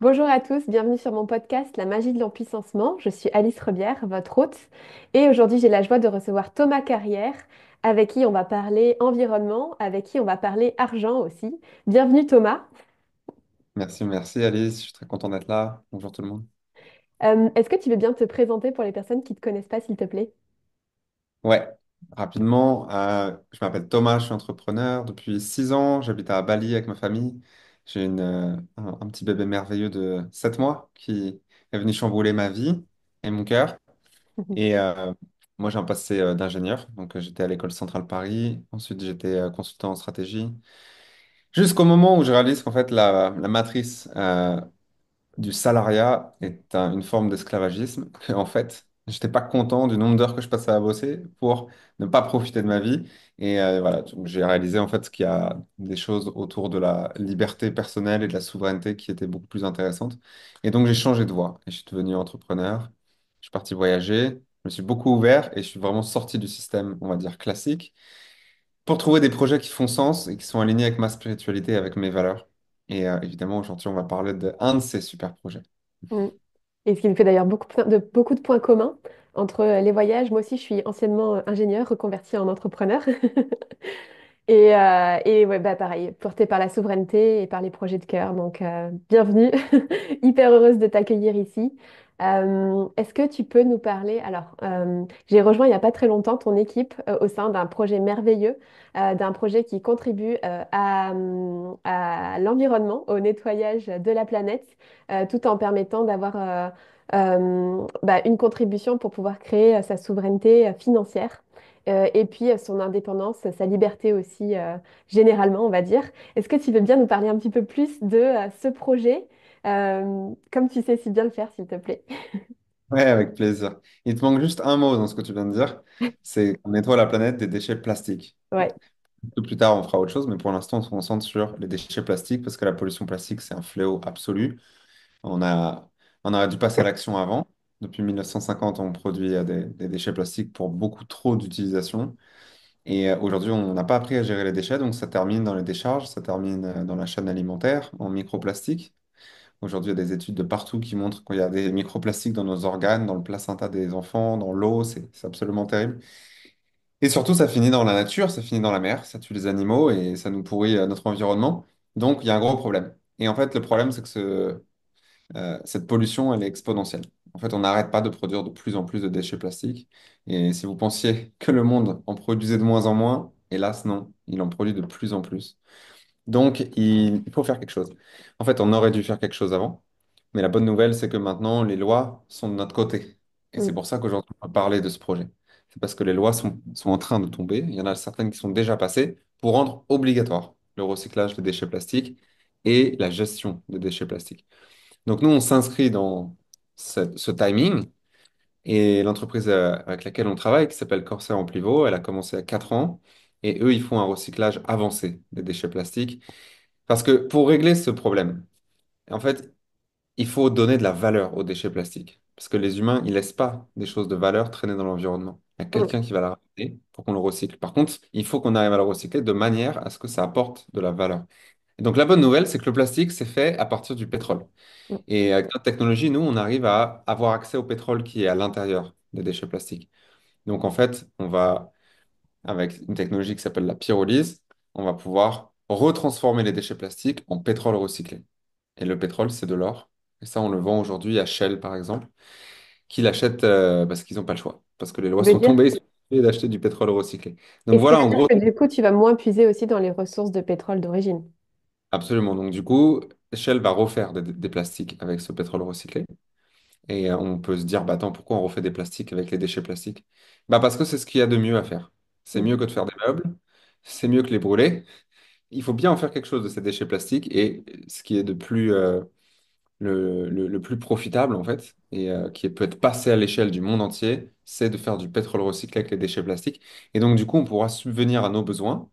Bonjour à tous, bienvenue sur mon podcast La magie de l'empuissancement. Je suis Alice Rebière, votre hôte, et aujourd'hui j'ai la joie de recevoir Thomas Carrière, avec qui on va parler environnement, avec qui on va parler argent aussi. Bienvenue Thomas. Merci, merci Alice, je suis très content d'être là. Bonjour tout le monde. Est-ce que tu veux bien te présenter pour les personnes qui ne te connaissent pas, s'il te plaît? Ouais, rapidement, je m'appelle Thomas, je suis entrepreneur depuis 6 ans, j'habite à Bali avec ma famille. J'ai un petit bébé merveilleux de 7 mois qui est venu chambouler ma vie et mon cœur. Et moi j'ai un passé d'ingénieur, donc j'étais à l'école centrale Paris, ensuite j'étais consultant en stratégie, jusqu'au moment où je réalise qu'en fait la matrice du salariat est une forme d'esclavagisme, que en fait, j'étais pas content du nombre d'heures que je passais à bosser pour ne pas profiter de ma vie. Et voilà, donc j'ai réalisé en fait qu'il y a des choses autour de la liberté personnelle et de la souveraineté qui étaient beaucoup plus intéressantes. Et donc j'ai changé de voie et je suis devenu entrepreneur. Je suis parti voyager, je me suis beaucoup ouvert et je suis vraiment sorti du système, on va dire, classique pour trouver des projets qui font sens et qui sont alignés avec ma spiritualité et avec mes valeurs. Et évidemment, aujourd'hui, on va parler d'un de ces super projets. Mm. Et ce qui me fait d'ailleurs beaucoup de points communs entre les voyages. Moi aussi, je suis anciennement ingénieure, reconvertie en entrepreneur. Et ouais, bah pareil, portée par la souveraineté et par les projets de cœur. Donc, bienvenue, hyper heureuse de t'accueillir ici. Est-ce que tu peux nous parler? Alors, j'ai rejoint il n'y a pas très longtemps ton équipe au sein d'un projet merveilleux, d'un projet qui contribue à l'environnement, au nettoyage de la planète, tout en permettant d'avoir une contribution pour pouvoir créer sa souveraineté financière. Et puis son indépendance, sa liberté aussi, généralement, on va dire. Est-ce que tu veux bien nous parler un petit peu plus de ce projet, comme tu sais si bien le faire, s'il te plaît? Ouais, avec plaisir. Il te manque juste un mot dans ce que tu viens de dire, c'est qu'on nettoie la planète des déchets plastiques. Ouais. Un peu plus tard, on fera autre chose, mais pour l'instant, on se concentre sur les déchets plastiques parce que la pollution plastique, c'est un fléau absolu. On a, on aurait dû passer à l'action avant. Depuis 1950, on produit des déchets plastiques pour beaucoup trop d'utilisation. Et aujourd'hui, on n'a pas appris à gérer les déchets, donc ça termine dans les décharges, ça termine dans la chaîne alimentaire, en microplastiques. Aujourd'hui, il y a des études de partout qui montrent qu'il y a des microplastiques dans nos organes, dans le placenta des enfants, dans l'eau, c'est absolument terrible. Et surtout, ça finit dans la nature, ça finit dans la mer, ça tue les animaux et ça nous pourrit notre environnement. Donc, il y a un gros problème. Et en fait, le problème, c'est que cette pollution, elle est exponentielle. En fait, on n'arrête pas de produire de plus en plus de déchets plastiques. Et si vous pensiez que le monde en produisait de moins en moins, hélas, non, il en produit de plus en plus. Donc, il faut faire quelque chose. En fait, on aurait dû faire quelque chose avant, mais la bonne nouvelle, c'est que maintenant, les lois sont de notre côté. Et c'est Mm. pour ça qu'aujourd'hui, on va parler de ce projet. C'est parce que les lois sont en train de tomber. Il y en a certaines qui sont déjà passées pour rendre obligatoire le recyclage des déchets plastiques et la gestion des déchets plastiques. Donc, nous, on s'inscrit dans ce timing. Et l'entreprise avec laquelle on travaille, qui s'appelle Corsair Amplivo, elle a commencé à 4 ans. Et eux, ils font un recyclage avancé des déchets plastiques. Parce que pour régler ce problème, en fait, il faut donner de la valeur aux déchets plastiques. Parce que les humains, ils laissent pas des choses de valeur traîner dans l'environnement. Il y a Mm. quelqu'un qui va la ramener pour qu'on le recycle. Par contre, il faut qu'on arrive à le recycler de manière à ce que ça apporte de la valeur. Et donc, la bonne nouvelle, c'est que le plastique, c'est fait à partir du pétrole. Mm. Et avec notre technologie, nous, on arrive à avoir accès au pétrole qui est à l'intérieur des déchets plastiques. Donc, en fait, avec une technologie qui s'appelle la pyrolyse, on va pouvoir retransformer les déchets plastiques en pétrole recyclé. Et le pétrole, c'est de l'or. Et ça, on le vend aujourd'hui à Shell, par exemple, qui l'achètent parce qu'ils n'ont pas le choix. Parce que les Tu lois veux sont dire, tombées, ils sont obligés d'acheter du pétrole recyclé. et Donc ce qui voilà, veut en dire gros, que du coup, tu vas moins puiser aussi dans les ressources de pétrole d'origine. absolument. Donc du coup, Shell va refaire des plastiques avec ce pétrole recyclé. Et on peut se dire, bah attends, pourquoi on refait des plastiques avec les déchets plastiques? Bah parce que c'est ce qu'il y a de mieux à faire. C'est Mm. mieux que de faire des meubles, c'est mieux que les brûler. Il faut bien en faire quelque chose de ces déchets plastiques et ce qui est de plus, le plus profitable en fait et qui peut être passé à l'échelle du monde entier, c'est de faire du pétrole recyclé avec les déchets plastiques. Et donc du coup, on pourra subvenir à nos besoins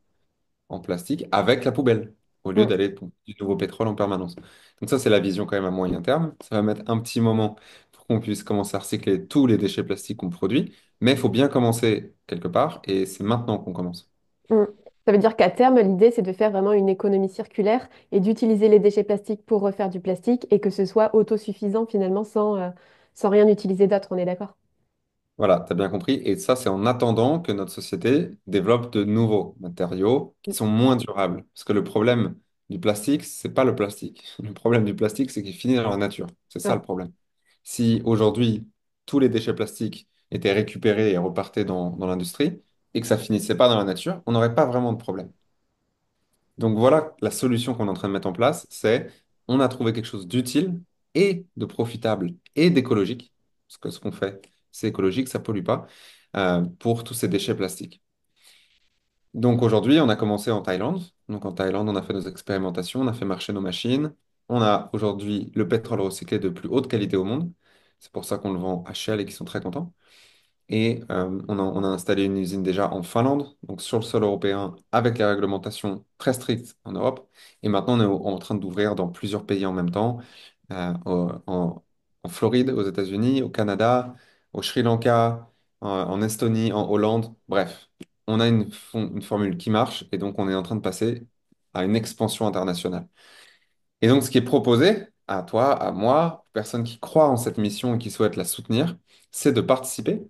en plastique avec la poubelle au lieu Mm. d'aller pour du nouveau pétrole en permanence. Donc ça, c'est la vision quand même à moyen terme. Ça va mettre un petit moment pour qu'on puisse commencer à recycler tous les déchets plastiques qu'on produit, mais il faut bien commencer quelque part et c'est maintenant qu'on commence. Mm. Ça veut dire qu'à terme, l'idée, c'est de faire vraiment une économie circulaire et d'utiliser les déchets plastiques pour refaire du plastique et que ce soit autosuffisant finalement sans rien utiliser d'autre, on est d'accord? Voilà, tu as bien compris. Et ça, c'est en attendant que notre société développe de nouveaux matériaux qui sont moins durables. Parce que le problème du plastique, c'est pas le plastique. Le problème du plastique, c'est qu'il finit dans la nature. C'est ça Ouais. le problème. Si aujourd'hui, tous les déchets plastiques étaient récupérés et repartaient dans l'industrie et que ça finissait pas dans la nature, on n'aurait pas vraiment de problème. Donc voilà, la solution qu'on est en train de mettre en place, c'est on a trouvé quelque chose d'utile et de profitable et d'écologique, parce que ce qu'on fait, c'est écologique, ça pollue pas, pour tous ces déchets plastiques. Donc aujourd'hui, on a commencé en Thaïlande. Donc en Thaïlande, on a fait nos expérimentations, on a fait marcher nos machines. On a aujourd'hui le pétrole recyclé de plus haute qualité au monde. C'est pour ça qu'on le vend à Shell et qu'ils sont très contents. Et on a installé une usine déjà en Finlande, donc sur le sol européen, avec les réglementations très strictes en Europe. Et maintenant, on est en train d'ouvrir dans plusieurs pays en même temps, en Floride, aux États-Unis, au Canada, au Sri Lanka, en Estonie, en Hollande. Bref, on a une formule qui marche et donc on est en train de passer à une expansion internationale. Et donc, ce qui est proposé à toi, à moi, aux personnes qui croient en cette mission et qui souhaitent la soutenir, c'est de participer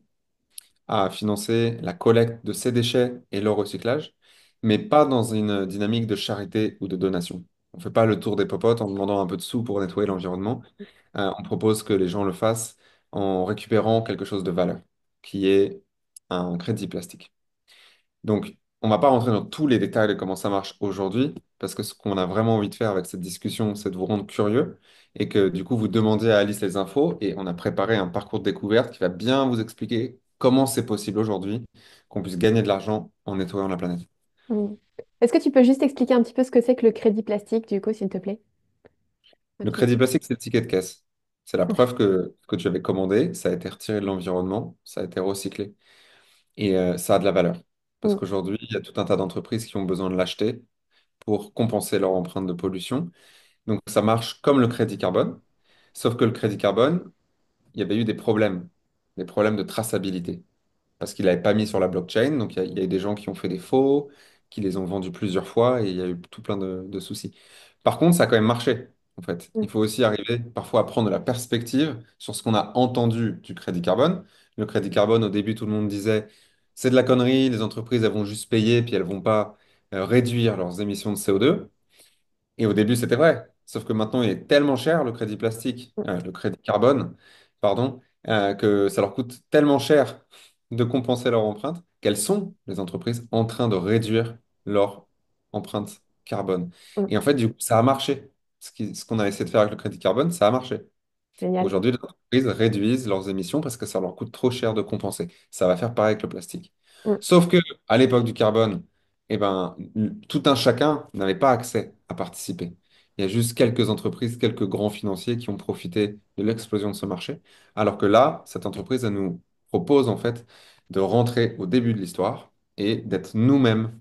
à financer la collecte de ces déchets et leur recyclage, mais pas dans une dynamique de charité ou de donation. On ne fait pas le tour des popotes en demandant un peu de sous pour nettoyer l'environnement. On propose que les gens le fassent en récupérant quelque chose de valeur, qui est un crédit plastique. Donc, on ne va pas rentrer dans tous les détails de comment ça marche aujourd'hui, parce que ce qu'on a vraiment envie de faire avec cette discussion, c'est de vous rendre curieux et que du coup, vous demandiez à Alice les infos et on a préparé un parcours de découverte qui va bien vous expliquer comment c'est possible aujourd'hui qu'on puisse gagner de l'argent en nettoyant la planète. Mm. Est-ce que tu peux juste expliquer un petit peu ce que c'est que le crédit plastique, du coup, s'il te plaît? À Le tous. crédit plastique, c'est le ticket de caisse. C'est la preuve que ce que tu avais commandé, ça a été retiré de l'environnement, ça a été recyclé et ça a de la valeur. Parce Mm. qu'aujourd'hui, il y a tout un tas d'entreprises qui ont besoin de l'acheter pour compenser leur empreinte de pollution. Donc ça marche comme le crédit carbone, sauf que le crédit carbone, il y avait eu des problèmes de traçabilité, parce qu'il n'avait pas mis sur la blockchain. Donc il y a eu des gens qui ont fait des faux, qui les ont vendus plusieurs fois, et il y a eu tout plein de soucis. Par contre, ça a quand même marché, en fait. Mm. Il faut aussi arriver parfois à prendre de la perspective sur ce qu'on a entendu du crédit carbone. Le crédit carbone, au début, tout le monde disait, c'est de la connerie, les entreprises, elles vont juste payer, puis elles vont pas réduire leurs émissions de CO2. Et au début, c'était vrai. Sauf que maintenant, il est tellement cher, le crédit plastique, le crédit carbone, pardon, que ça leur coûte tellement cher de compenser leur empreinte qu'elles sont, les entreprises, en train de réduire leur empreinte carbone. Mm. Et en fait, du coup, ça a marché. Ce qu'on a essayé de faire avec le crédit carbone, ça a marché. Génial. Aujourd'hui, les entreprises réduisent leurs émissions parce que ça leur coûte trop cher de compenser. Ça va faire pareil avec le plastique. Mm. Sauf que à l'époque du carbone, eh ben, tout un chacun n'avait pas accès à participer. Il y a juste quelques entreprises, quelques grands financiers qui ont profité de l'explosion de ce marché. Alors que là, cette entreprise, elle nous propose en fait de rentrer au début de l'histoire et d'être nous-mêmes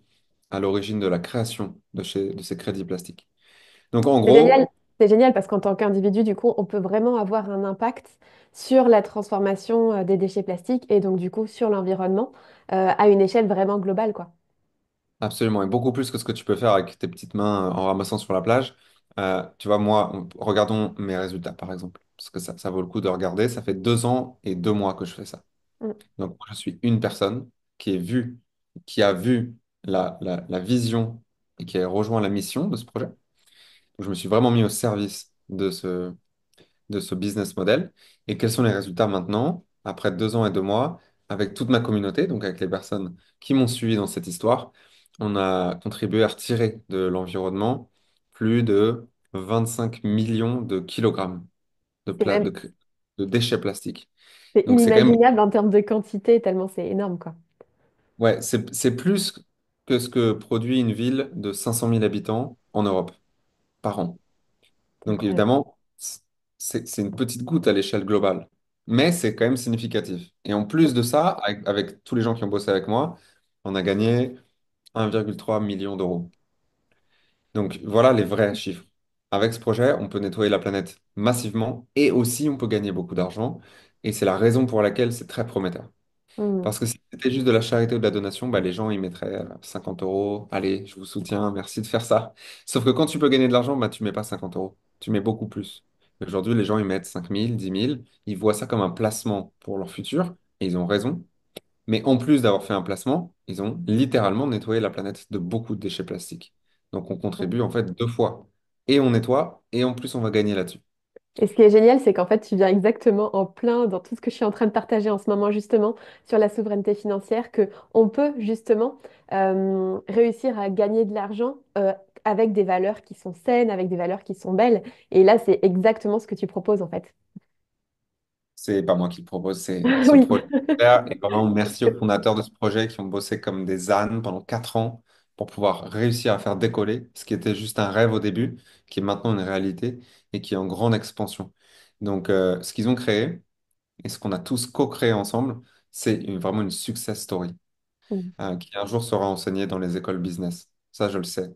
à l'origine de la création de ces crédits plastiques. Donc en C'est génial. gros, C'est génial parce qu'en tant qu'individu, du coup, on peut vraiment avoir un impact sur la transformation des déchets plastiques et donc, du coup, sur l'environnement à une échelle vraiment globale, quoi. absolument, et beaucoup plus que ce que tu peux faire avec tes petites mains en ramassant sur la plage. Tu vois, moi, regardons mes résultats, par exemple, parce que ça vaut le coup de regarder. Ça fait 2 ans et 2 mois que je fais ça. Mm. Donc, moi, je suis une personne qui a vu la vision et qui a rejoint la mission de ce projet. Je me suis vraiment mis au service de ce business model. Et quels sont les résultats maintenant, après 2 ans et 2 mois, avec toute ma communauté, donc avec les personnes qui m'ont suivi dans cette histoire, on a contribué à retirer de l'environnement plus de 25 millions de kilogrammes de, C'est même, de déchets plastiques. c'est Donc c'est quand même, inimaginable en termes de quantité, tellement c'est énorme, quoi. ouais, c'est plus que ce que produit une ville de 500 000 habitants en Europe par an. C'est Donc incroyable. évidemment, c'est une petite goutte à l'échelle globale, mais c'est quand même significatif. Et en plus de ça, avec tous les gens qui ont bossé avec moi, on a gagné 1,3 million d'euros. Donc voilà les vrais chiffres. Avec ce projet, on peut nettoyer la planète massivement et aussi on peut gagner beaucoup d'argent. Et c'est la raison pour laquelle c'est très prometteur. Mm. Parce que si c'était juste de la charité ou de la donation, bah, les gens, ils mettraient 50 euros. Allez, je vous soutiens, merci de faire ça. Sauf que quand tu peux gagner de l'argent, bah, tu mets pas 50 euros. Tu mets beaucoup plus. Aujourd'hui, les gens, ils mettent 5 000, 10 000. Ils voient ça comme un placement pour leur futur. Et ils ont raison. Mais en plus d'avoir fait un placement, ils ont littéralement nettoyé la planète de beaucoup de déchets plastiques. Donc on contribue en fait deux fois. Et on nettoie, et en plus on va gagner là-dessus. Et ce qui est génial, c'est qu'en fait, tu viens exactement en plein dans tout ce que je suis en train de partager en ce moment, justement, sur la souveraineté financière, que on peut justement réussir à gagner de l'argent avec des valeurs qui sont saines, avec des valeurs qui sont belles. Et là, c'est exactement ce que tu proposes, en fait. C'est pas moi qui le propose, c'est ce Oui. projet. Et vraiment, merci aux fondateurs de ce projet qui ont bossé comme des ânes pendant 4 ans pour pouvoir réussir à faire décoller ce qui était juste un rêve au début, qui est maintenant une réalité et qui est en grande expansion. Donc, ce qu'ils ont créé et ce qu'on a tous co-créé ensemble, c'est vraiment une success story qui un jour sera enseignée dans les écoles business. Ça, je le sais.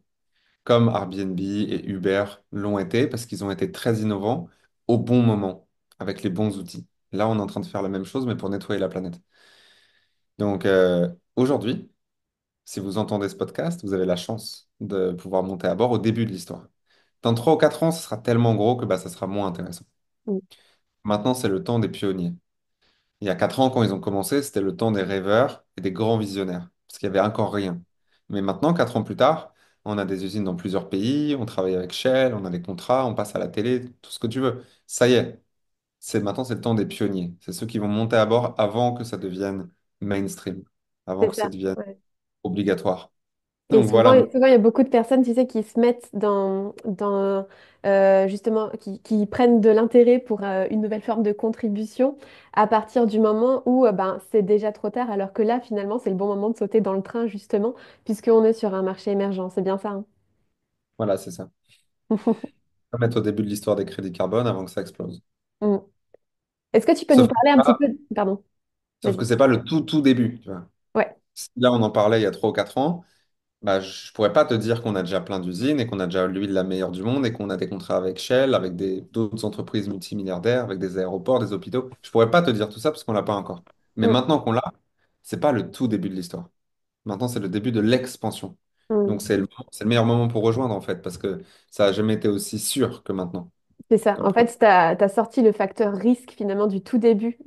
Comme Airbnb et Uber l'ont été parce qu'ils ont été très innovants au bon moment, avec les bons outils. Là, on est en train de faire la même chose, mais pour nettoyer la planète. Donc, aujourd'hui, si vous entendez ce podcast, vous avez la chance de pouvoir monter à bord au début de l'histoire. Dans 3 ou 4 ans, ce sera tellement gros que bah, ça sera moins intéressant. Mm. Maintenant, c'est le temps des pionniers. Il y a 4 ans, quand ils ont commencé, c'était le temps des rêveurs et des grands visionnaires, parce qu'il n'y avait encore rien. Mais maintenant, 4 ans plus tard, on a des usines dans plusieurs pays, on travaille avec Shell, on a des contrats, on passe à la télé, tout ce que tu veux. Ça y est, maintenant, c'est le temps des pionniers. C'est ceux qui vont monter à bord avant que ça devienne mainstream, avant C'est que ça ça. devienne Ouais. obligatoire. Et Donc voilà. souvent, il y a beaucoup de personnes, tu sais, qui se mettent justement, qui prennent de l'intérêt pour une nouvelle forme de contribution à partir du moment où ben, c'est déjà trop tard, alors que là, finalement, c'est le bon moment de sauter dans le train, justement, puisqu'on est sur un marché émergent. C'est bien ça, hein. Voilà, c'est ça. On va mettre au début de l'histoire des crédits carbone avant que ça explose. Mm. Est-ce que tu peux nous Sauf que parler un petit peu... Pardon, sauf que vas-y. c'est pas le tout début, tu vois. Ouais. Si là, on en parlait il y a 3 ou 4 ans. Bah, je pourrais pas te dire qu'on a déjà plein d'usines et qu'on a déjà l'huile la meilleure du monde et qu'on a des contrats avec Shell, avec d'autres entreprises multimilliardaires, avec des aéroports, des hôpitaux. Je pourrais pas te dire tout ça parce qu'on l'a pas encore. Mais Mm, maintenant qu'on l'a, c'est pas le tout début de l'histoire. Maintenant, c'est le début de l'expansion. Donc, mm. c'est le meilleur moment pour rejoindre en fait parce que ça a jamais été aussi sûr que maintenant. C'est ça. Comme En projet. fait, tu as sorti le facteur risque finalement du tout début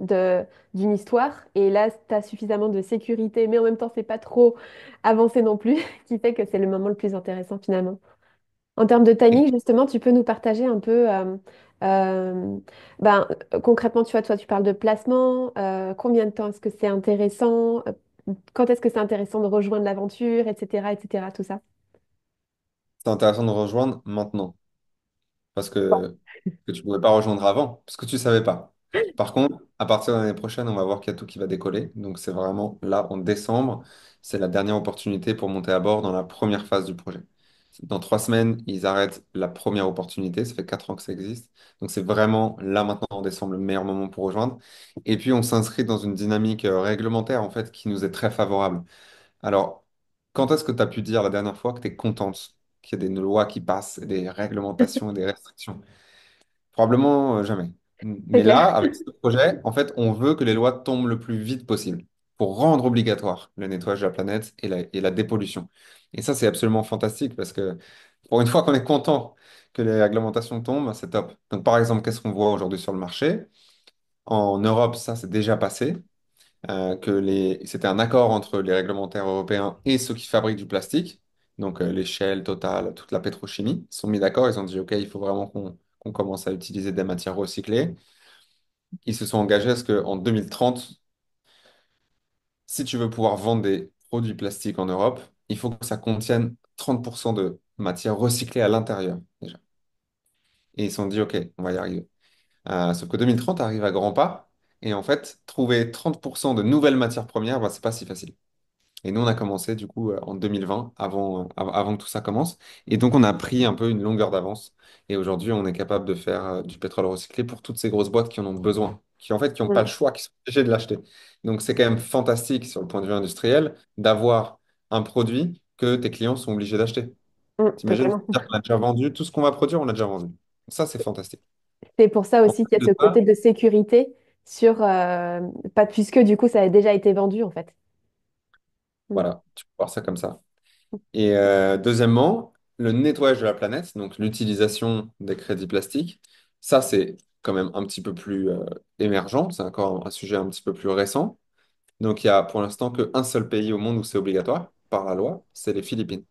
d'une histoire. Et là, tu as suffisamment de sécurité, mais en même temps, c'est pas trop avancé non plus, qui fait que c'est le moment le plus intéressant finalement. En termes de timing, justement, tu peux nous partager un peu, euh, ben, concrètement, tu vois, toi, tu parles de placement, combien de temps est-ce que c'est intéressant, quand est-ce que c'est intéressant de rejoindre l'aventure, etc., tout ça. C'est intéressant de rejoindre maintenant. Parce Bon. que tu ne pouvais pas rejoindre avant, parce que tu ne savais pas. Par contre, à partir de l'année prochaine, on va voir qu'il y a tout qui va décoller. Donc, c'est vraiment là, en décembre, c'est la dernière opportunité pour monter à bord dans la première phase du projet. Dans 3 semaines, ils arrêtent la première opportunité. Ça fait 4 ans que ça existe. Donc, c'est vraiment là, maintenant, en décembre, le meilleur moment pour rejoindre. Et puis, on s'inscrit dans une dynamique réglementaire, en fait, qui nous est très favorable. Alors, quand est-ce que tu as pu dire la dernière fois que tu es contente qu'il y ait des lois qui passent, et des réglementations et des restrictions? Probablement jamais. C'est Mais clair. là, avec ce projet, en fait, on veut que les lois tombent le plus vite possible pour rendre obligatoire le nettoyage de la planète et la dépollution. Et ça, c'est absolument fantastique parce que pour une fois qu'on est content que les réglementations tombent, c'est top. Donc, par exemple, qu'est-ce qu'on voit aujourd'hui sur le marché? En Europe, ça, c'est déjà passé. C'était un accord entre les réglementaires européens et ceux qui fabriquent du plastique. Donc, les Shell, Total, toute la pétrochimie, ils sont mis d'accord. Ils ont dit, OK, il faut vraiment qu'on commence à utiliser des matières recyclées. Ils se sont engagés à ce qu'en 2030, si tu veux pouvoir vendre des produits plastiques en Europe, il faut que ça contienne 30% de matières recyclées à l'intérieur, déjà. Et ils se sont dit, OK, on va y arriver. Sauf que 2030 arrive à grands pas. Et en fait, trouver 30% de nouvelles matières premières, bah, c'est pas si facile. Et nous, on a commencé du coup en 2020, avant que tout ça commence. Et donc, on a pris un peu une longueur d'avance. Et aujourd'hui, on est capable de faire du pétrole recyclé pour toutes ces grosses boîtes qui en ont besoin, qui en fait, qui n'ont pas le Mm, choix, qui sont obligées de l'acheter. Donc, c'est quand même fantastique sur le point de vue industriel d'avoir un produit que tes clients sont obligés d'acheter. T'imagines, totalement. dire qu'on a déjà vendu, tout ce qu'on va produire, on l'a déjà vendu. Ça, c'est fantastique. C'est pour ça En aussi qu'il y a plus ce de côté ça, de sécurité sur, pas puisque du coup ça a déjà été vendu en fait. Mm. Voilà, tu peux voir ça comme ça. Et deuxièmement, le nettoyage de la planète, donc l'utilisation des crédits plastiques, ça c'est quand même un petit peu plus émergent, c'est encore un sujet un petit peu plus récent. Donc il y a pour l'instant qu'un seul pays au monde où c'est obligatoire par la loi, c'est les Philippines.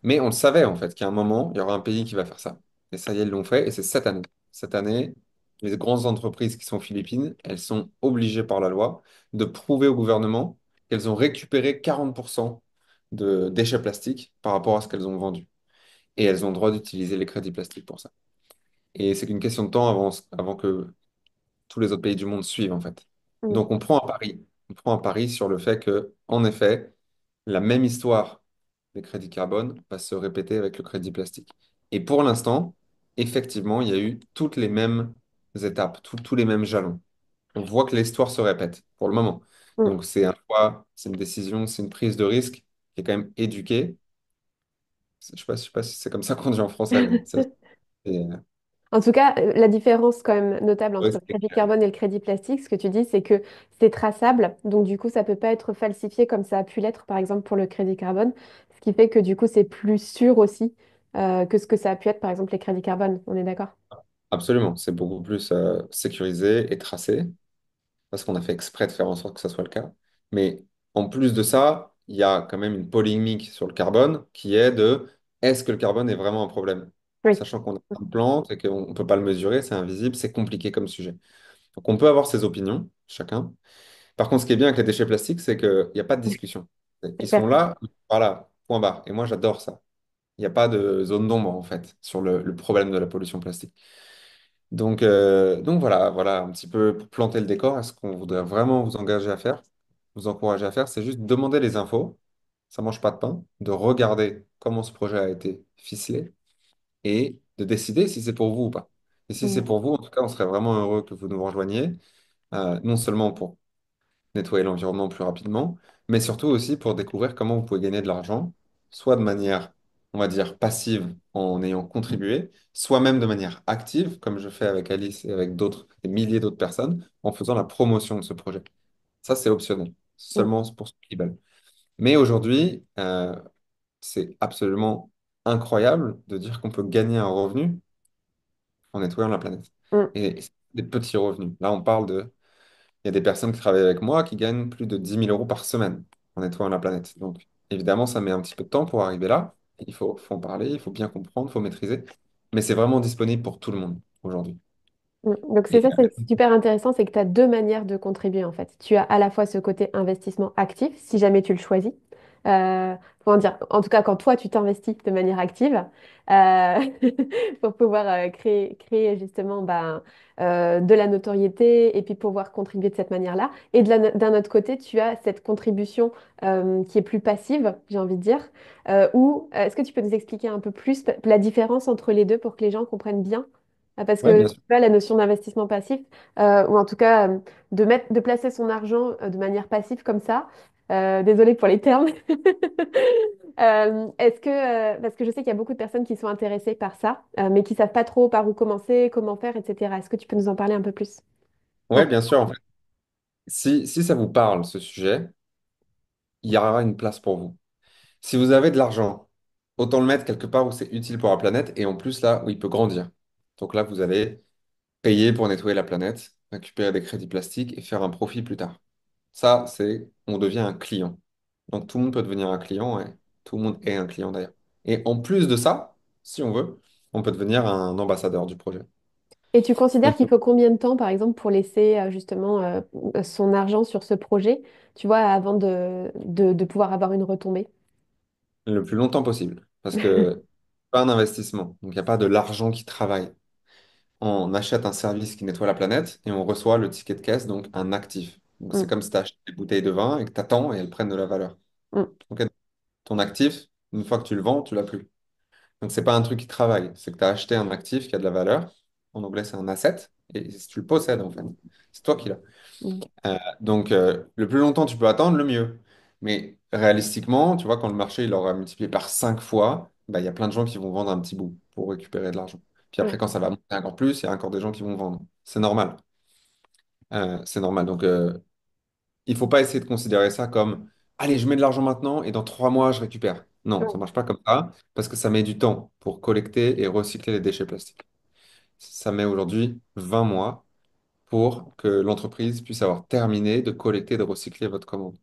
Mais on le savait en fait qu'à un moment, il y aura un pays qui va faire ça. Et ça y est, ils l'ont fait, et c'est cette année. Cette année, les grandes entreprises qui sont aux Philippines, elles sont obligées par la loi de prouver au gouvernement qu'elles ont récupéré 40% de déchets plastiques par rapport à ce qu'elles ont vendu. Et elles ont le droit d'utiliser les crédits plastiques pour ça. Et c'est qu'une question de temps avant que tous les autres pays du monde suivent, en fait. Mm. Donc on prend un pari. On prend un pari sur le fait que, en effet, la même histoire des crédits carbone va se répéter avec le crédit plastique. Et pour l'instant, effectivement, il y a eu toutes les mêmes étapes, tous les mêmes jalons. On voit que l'histoire se répète pour le moment. Mm. Donc c'est un choix, c'est une décision, c'est une prise de risque qui est quand même éduquée. Je sais pas si c'est comme ça qu'on dit en français, mais c'est, En tout cas, la différence quand même notable ouais, entre le c'est crédit clair. carbone et le crédit plastique, ce que tu dis, c'est que c'est traçable. Donc du coup, ça peut pas être falsifié comme ça a pu l'être, par exemple, pour le crédit carbone. Ce qui fait que du coup, c'est plus sûr aussi que ce que ça a pu être, par exemple, les crédits carbone. On est d'accord? Absolument, c'est beaucoup plus sécurisé et tracé, parce qu'on a fait exprès de faire en sorte que ça soit le cas. Mais en plus de ça, il y a quand même une polémique sur le carbone qui est de est-ce que le carbone est vraiment un problème? Oui. Sachant qu'on a plein de plantes et qu'on ne peut pas le mesurer, c'est invisible, c'est compliqué comme sujet. Donc on peut avoir ses opinions, chacun. Par contre, ce qui est bien avec les déchets plastiques, c'est qu'il n'y a pas de discussion. C'est Ils clair. sont là, voilà, point barre. Et moi, j'adore ça. Il n'y a pas de zone d'ombre, en fait, sur le problème de la pollution plastique. Donc voilà un petit peu pour planter le décor. Est-ce qu'on voudrait vraiment vous engager à faire, vous encourager à faire? C'est juste demander les infos, ça mange pas de pain, de regarder comment ce projet a été ficelé et de décider si c'est pour vous ou pas. Et si c'est Mm. pour vous, en tout cas, on serait vraiment heureux que vous nous rejoigniez, non seulement pour nettoyer l'environnement plus rapidement, mais surtout aussi pour découvrir comment vous pouvez gagner de l'argent, soit de manière, on va dire, passive en ayant contribué, soit même de manière active, comme je fais avec Alice et avec d'autres, des milliers d'autres personnes, en faisant la promotion de ce projet. Ça, c'est optionnel, Mm. seulement pour ceux qui veulent. Mais aujourd'hui, c'est absolument incroyable de dire qu'on peut gagner un revenu en nettoyant la planète. Mm. Et c'est des petits revenus. Là, on parle de il y a des personnes qui travaillent avec moi qui gagnent plus de 10 000 € par semaine en nettoyant la planète. Donc, évidemment, ça met un petit peu de temps pour arriver là. Il faut en parler, il faut bien comprendre, il faut maîtriser. Mais c'est vraiment disponible pour tout le monde aujourd'hui. Donc c'est Et ça, c'est super intéressant, c'est que tu as deux manières de contribuer en fait. Tu as à la fois ce côté investissement actif, si jamais tu le choisis. Comment dire, en tout cas quand toi tu t'investis de manière active euh, pour pouvoir créer justement de la notoriété et puis pouvoir contribuer de cette manière-là. Et d'un autre côté, tu as cette contribution qui est plus passive, j'ai envie de dire. Est-ce que tu peux nous expliquer un peu plus la différence entre les deux pour que les gens comprennent bien? Parce ouais, que bien tu sûr. vois, la notion d'investissement passif, ou en tout cas de placer son argent de manière passive comme ça, désolée pour les termes, parce que je sais qu'il y a beaucoup de personnes qui sont intéressées par ça, mais qui savent pas trop par où commencer, comment faire, etc. Est-ce que tu peux nous en parler un peu plus? Ouais, En- bien sûr. En fait, si ça vous parle, ce sujet, il y aura une place pour vous. Si vous avez de l'argent, autant le mettre quelque part où c'est utile pour la planète et en plus là où il peut grandir. Donc là, vous allez payer pour nettoyer la planète, récupérer des crédits plastiques et faire un profit plus tard. Ça, on devient un client. Donc tout le monde peut devenir un client et tout le monde est un client d'ailleurs. Et en plus de ça, si on veut, on peut devenir un ambassadeur du projet. Et tu considères Donc qu'il faut combien de temps, par exemple, pour laisser justement son argent sur ce projet, tu vois, avant de pouvoir avoir une retombée? le plus longtemps possible. Parce que pas un investissement. Donc il n'y a pas de l'argent qui travaille. On achète un service qui nettoie la planète et on reçoit le ticket de caisse, donc un actif. Donc c'est Mm, comme si tu achètes des bouteilles de vin et que tu attends et elles prennent de la valeur. mm, Ok. Ton actif, une fois que tu le vends, tu l'as plus. Donc c'est pas un truc qui travaille, c'est que tu as acheté un actif qui a de la valeur. En anglais, c'est un asset et tu le possèdes en fait. C'est toi qui l'as. mm. Donc le plus longtemps tu peux attendre, le mieux. Mais réalistiquement, tu vois, quand le marché il aura multiplié par 5 fois, bah, il y a plein de gens qui vont vendre un petit bout pour récupérer de l'argent. Puis après, Ouais. quand ça va monter encore plus, il y a encore des gens qui vont vendre. C'est normal. C'est normal. Donc, il faut pas essayer de considérer ça comme, allez, je mets de l'argent maintenant et dans 3 mois, je récupère. Non, ça Mm. marche pas comme ça parce que ça met du temps pour collecter et recycler les déchets plastiques. Ça met aujourd'hui 20 mois pour que l'entreprise puisse avoir terminé de collecter et de recycler votre commande.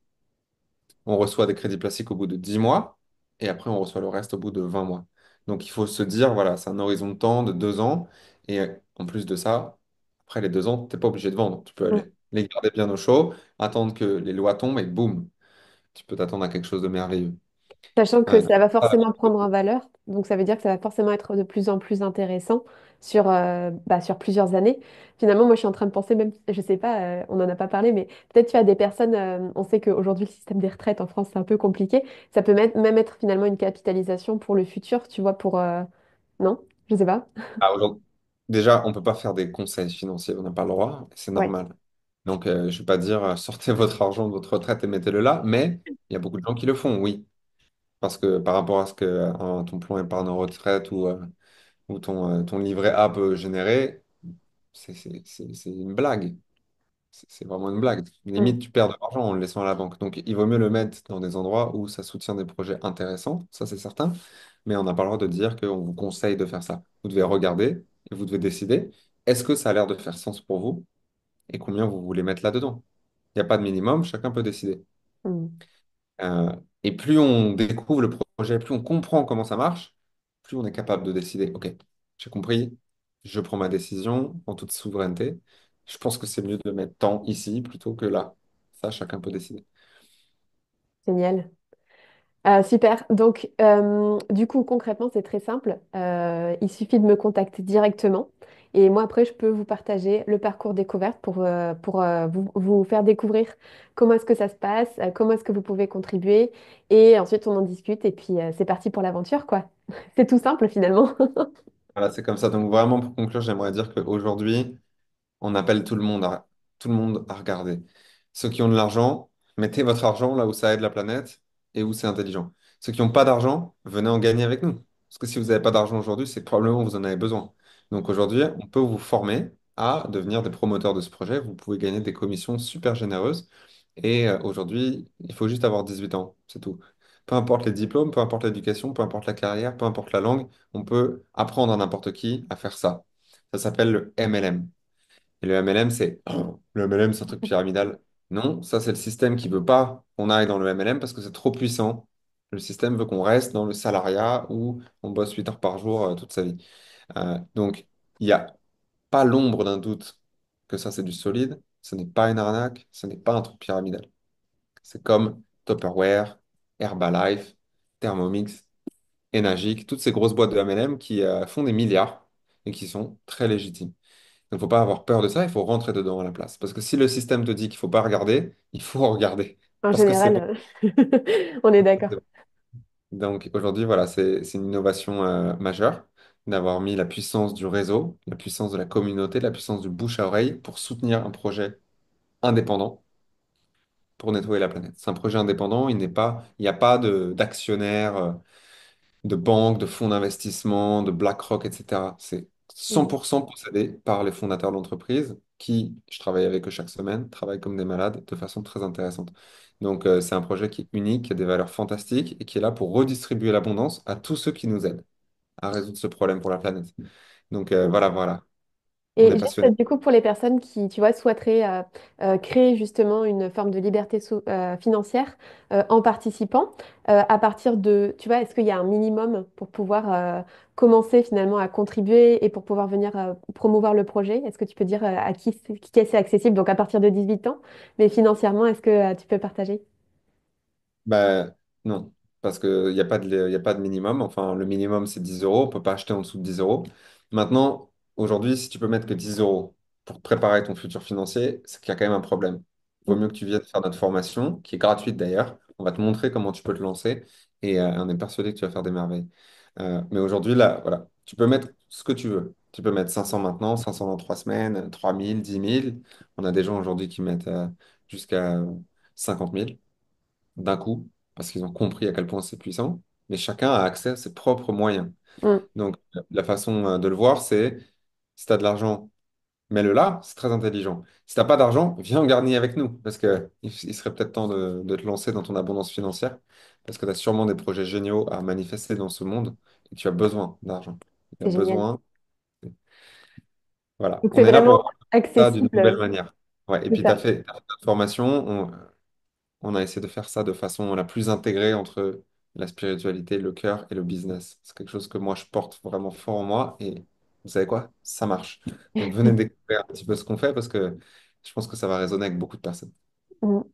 On reçoit des crédits plastiques au bout de 10 mois et après on reçoit le reste au bout de 20 mois. Donc il faut se dire, voilà, c'est un horizon de temps de 2 ans et en plus de ça, après les 2 ans, tu n'es pas obligé de vendre. Tu peux Mm. aller les garder bien au chaud, attendre que les lois tombent et boum, tu peux t'attendre à quelque chose de merveilleux. Sachant que Donc, ça va ça, forcément prendre en valeur, donc ça veut dire que ça va forcément être de plus en plus intéressant sur plusieurs années. Finalement, moi je suis en train de penser, même, je sais pas, on n'en a pas parlé, mais peut-être tu as des personnes, on sait qu'aujourd'hui le système des retraites en France c'est un peu compliqué, ça peut même être finalement une capitalisation pour le futur, tu vois, Non, je sais pas. aujourd'hui, déjà, on ne peut pas faire des conseils financiers, on n'a pas le droit, c'est Ouais. normal. Donc, je ne vais pas dire sortez votre argent de votre retraite et mettez-le là, mais il y a beaucoup de gens qui le font, oui. Parce que par rapport à ce que ton plan épargne retraite ou ton livret A peut générer, c'est une blague. C'est vraiment une blague. Mm. Limite, tu perds de l'argent en le laissant à la banque. Donc, il vaut mieux le mettre dans des endroits où ça soutient des projets intéressants, ça c'est certain. Mais on n'a pas le droit de dire qu'on vous conseille de faire ça. Vous devez regarder et vous devez décider, est-ce que ça a l'air de faire sens pour vous et combien vous voulez mettre là-dedans. Il n'y a pas de minimum, chacun peut décider. Mm. Euh, et plus on découvre le projet, plus on comprend comment ça marche, plus on est capable de décider, OK, j'ai compris, je prends ma décision en toute souveraineté. Je pense que c'est mieux de mettre tant ici plutôt que là. Ça, chacun peut décider. Génial. Super. Donc, du coup, concrètement, c'est très simple. Il suffit de me contacter directement. Et moi, après, je peux vous partager le parcours découverte pour vous faire découvrir comment est-ce que ça se passe, comment est-ce que vous pouvez contribuer. Et ensuite, on en discute. Et puis, c'est parti pour l'aventure, quoi. C'est tout simple, finalement. Voilà, c'est comme ça. Donc vraiment, pour conclure, j'aimerais dire qu'aujourd'hui, on appelle tout le monde à regarder. Ceux qui ont de l'argent, mettez votre argent là où ça aide la planète et où c'est intelligent. Ceux qui n'ont pas d'argent, venez en gagner avec nous. Parce que si vous n'avez pas d'argent aujourd'hui, c'est probablement que vous en avez besoin. Donc aujourd'hui, on peut vous former à devenir des promoteurs de ce projet. Vous pouvez gagner des commissions super généreuses. Et aujourd'hui, il faut juste avoir 18 ans, c'est tout. Peu importe les diplômes, peu importe l'éducation, peu importe la carrière, peu importe la langue, on peut apprendre à n'importe qui à faire ça. Ça s'appelle le MLM. Et le MLM, c'est le MLM, c'est un truc pyramidal. Non, ça, c'est le système qui veut pas qu'on aille dans le MLM parce que c'est trop puissant. Le système veut qu'on reste dans le salariat où on bosse 8 heures par jour toute sa vie. Donc, il n'y a pas l'ombre d'un doute que ça, c'est du solide. Ce n'est pas une arnaque, ce n'est pas un truc pyramidal. C'est comme Tupperware, Herbalife, Thermomix, Enagic, toutes ces grosses boîtes de MLM qui font des milliards et qui sont très légitimes. Il ne faut pas avoir peur de ça, il faut rentrer dedans à la place. Parce que si le système te dit qu'il ne faut pas regarder, il faut regarder. En Parce que c'est général, bon. on est d'accord. Donc aujourd'hui, voilà, c'est une innovation majeure d'avoir mis la puissance du réseau, la puissance de la communauté, la puissance du bouche à oreille pour soutenir un projet indépendant pour nettoyer la planète. C'est un projet indépendant, il n'y a pas d'actionnaires, de banques, de fonds d'investissement, de BlackRock, etc. C'est Mm. 100% possédé par les fondateurs de l'entreprise qui, je travaille avec eux chaque semaine, travaillent comme des malades de façon très intéressante. Donc, c'est un projet qui est unique, qui a des valeurs fantastiques et qui est là pour redistribuer l'abondance à tous ceux qui nous aident à résoudre ce problème pour la planète. Donc, voilà, voilà, on Et est juste passionné. du coup pour les personnes qui, tu vois, souhaiteraient créer justement une forme de liberté financière en participant, à partir de, tu vois, est-ce qu'il y a un minimum pour pouvoir commencer finalement à contribuer et pour pouvoir venir promouvoir le projet? Est-ce que tu peux dire à qui c'est accessible? Donc à partir de 18 ans, mais financièrement, est-ce que tu peux partager? Bah, non, parce qu'il n'y a pas il y a pas de minimum. Enfin, le minimum, c'est 10 euros. On ne peut pas acheter en dessous de 10 euros. Maintenant, aujourd'hui, si tu peux mettre que 10 euros pour te préparer ton futur financier, c'est qu'il y a quand même un problème. Il vaut Mm. mieux que tu viennes faire notre formation, qui est gratuite d'ailleurs. On va te montrer comment tu peux te lancer et on est persuadé que tu vas faire des merveilles. Mais aujourd'hui, là, voilà, tu peux mettre ce que tu veux. Tu peux mettre 500 maintenant, 500 dans 3 semaines, 3000, 10 000. On a des gens aujourd'hui qui mettent jusqu'à 50 000 d'un coup, parce qu'ils ont compris à quel point c'est puissant, mais chacun a accès à ses propres moyens. Mm. Donc, la façon de le voir, c'est si tu as de l'argent, mets-le là, c'est très intelligent. Si t'as pas d'argent, viens en gardener avec nous, parce que il serait peut-être temps de te lancer dans ton abondance financière, parce que tu as sûrement des projets géniaux à manifester dans ce monde, et tu as besoin d'argent. Tu as C'est génial. besoin, voilà. Donc c'est On est là vraiment pour voir ça d'une nouvelle accessible, manière. Ouais. Et c'est puis, tu as ça. fait notre formation, on a essayé de faire ça de façon la plus intégrée entre la spiritualité, le cœur et le business. C'est quelque chose que moi, je porte vraiment fort en moi, et vous savez quoi? Ça marche. Donc, venez découvrir un petit peu ce qu'on fait, parce que je pense que ça va résonner avec beaucoup de personnes.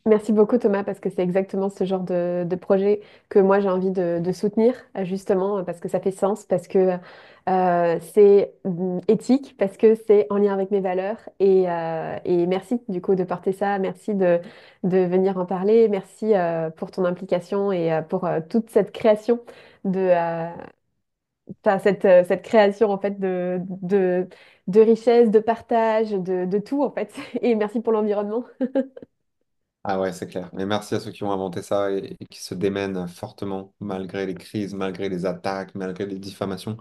Merci beaucoup Thomas parce que c'est exactement ce genre de projet que moi j'ai envie de soutenir justement parce que ça fait sens, parce que c'est éthique, parce que c'est en lien avec mes valeurs et merci du coup de porter ça, merci de venir en parler, merci pour ton implication et pour toute cette création de, enfin, cette création en fait de richesse, de partage, de tout en fait et merci pour l'environnement. Ah ouais, c'est clair. Mais merci à ceux qui ont inventé ça et qui se démènent fortement malgré les crises, malgré les attaques, malgré les diffamations.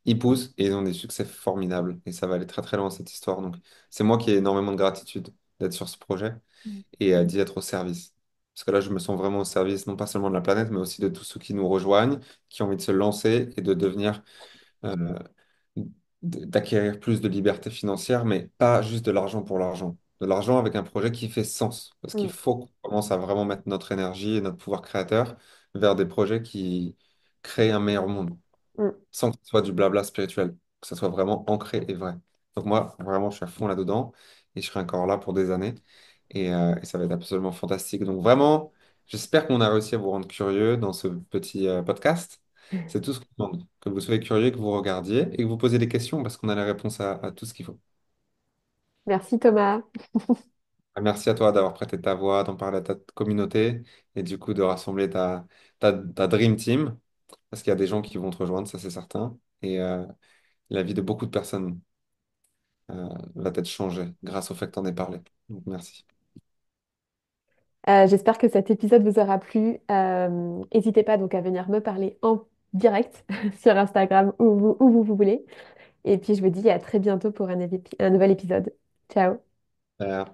Ils poussent et ils ont des succès formidables. Et ça va aller très très loin cette histoire. Donc c'est moi qui ai énormément de gratitude d'être sur ce projet et d'y être au service. Parce que là, je me sens vraiment au service, non pas seulement de la planète, mais aussi de tous ceux qui nous rejoignent, qui ont envie de se lancer et de devenir euh, d'acquérir plus de liberté financière, mais pas juste de l'argent pour l'argent. De l'argent avec un projet qui fait sens. Parce qu'il Mm, faut qu'on commence à vraiment mettre notre énergie et notre pouvoir créateur vers des projets qui créent un meilleur monde, mm. sans que ce soit du blabla spirituel, que ce soit vraiment ancré et vrai. Donc moi, vraiment, je suis à fond là-dedans et je serai encore là pour des années et ça va être absolument fantastique. Donc vraiment, j'espère qu'on a réussi à vous rendre curieux dans ce petit podcast. C'est tout ce qu'on demande, que vous soyez curieux, que vous regardiez et que vous posiez des questions parce qu'on a les réponses à tout ce qu'il faut. Merci Thomas. Merci à toi d'avoir prêté ta voix, d'en parler à ta communauté et du coup de rassembler ta Dream Team parce qu'il y a des gens qui vont te rejoindre, ça c'est certain. Et la vie de beaucoup de personnes va être changée grâce au fait que tu en aies parlé. Donc, merci. J'espère que cet épisode vous aura plu. N'hésitez pas donc à venir me parler en direct sur Instagram où vous voulez. Et puis je vous dis à très bientôt pour un nouvel épisode. Ciao. Euh,